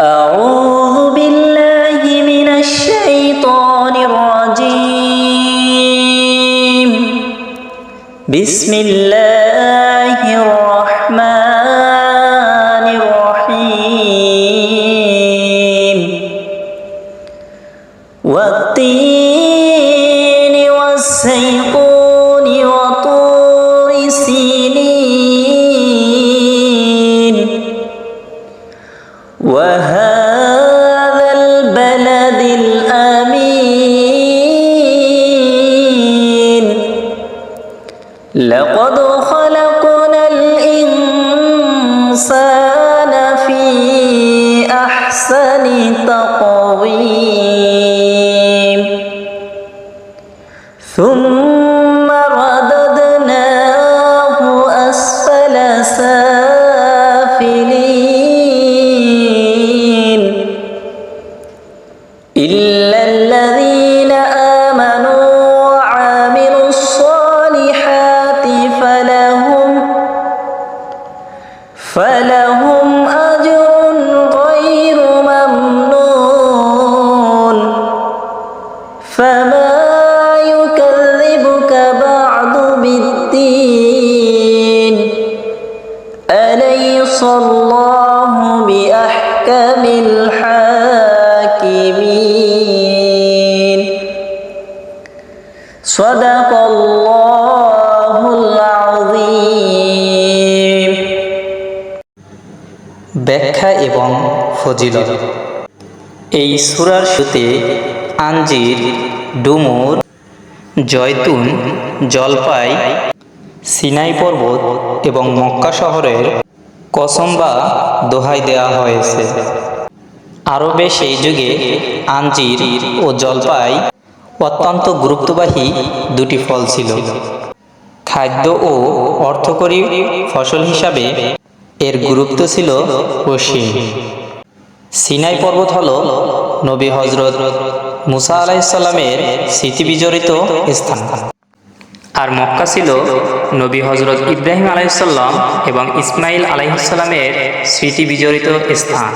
أعوذ بالله من الشيطان الرجيم بسم الله الرحمن الرحيم والتين والزيتون وطور سينين وهذا البلد الأمين لقد خلقنا الإنسان في أحسن تقويم ثم رددناه أسفل سافلين إلا الذين آمنوا وعملوا الصالحات فلهم أجر غير ممنون فما يكذبك بعد بالدين أليس الله بأحكم الحاكمين صدق الله العظيم ব্যাখ্যা এবং ফজিলত। এই সূরার শুরুতে আঞ্জির, ডুমুর, জয়তুন, জলপাই, সিনাই পর্বত এবং মক্কা শহরের কসম বা দোহাই দেওয়া হয়েছে। আরবে সেই যুগে আঞ্জির ও জলপাই অত্যন্ত গুরুত্ববাহী দুটি ফল ছিল। খাদ্য ও অর্থকরী ফসল হিসাবে এর গুরুত্ব ছিল অসীম। সিনাই পর্বত হল নবী হযরত মুসা আলাইহিস সালামের স্মৃতি বিজড়িত স্থান, আর মক্কা ছিল নবী হযরত ইব্রাহিম আলাইহিস সালাম এবং ইসমাইল আলাইহিস সালামের স্মৃতি বিজড়িত স্থান।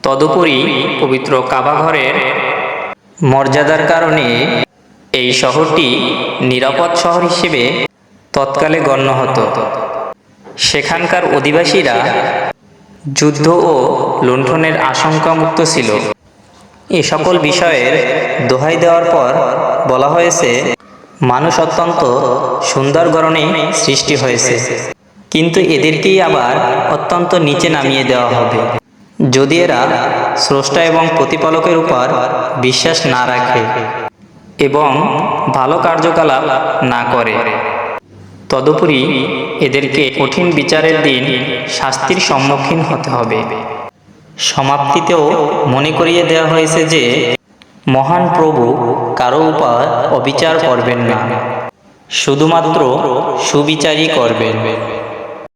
তদুপরি পবিত্র কাবা ঘরের মর্যাদার কারণে এই শহরটি নিরাপদ শহর হিসেবে তৎকালে গণ্য হতো। সেখানকার অধিবাসীরা যুদ্ধ ও লুণ্ঠনের আশঙ্কামুক্ত ছিল। এ সকল বিষয়ের দোহাই দেওয়ার পর বলা হয়েছে, মানুষ অত্যন্ত সুন্দর গড়নে সৃষ্টি হয়েছে, কিন্তু এদেরকেই আবার অত্যন্ত নিচে নামিয়ে দেওয়া হবে যদি এরা স্রষ্টা এবং প্রতিপালকের উপর বিশ্বাস না রাখে এবং ভালো কার্যকলাপ না করে। তদুপরি এদেরকে কঠিন বিচারের দিন শাস্তির সম্মুখীন হতে হবে। সমাপ্তিতেও মনে করিয়ে দেওয়া হয়েছে যে মহান প্রভু কারো উপর অবিচার করবেন না, শুধুমাত্র সুবিচারই করবেন।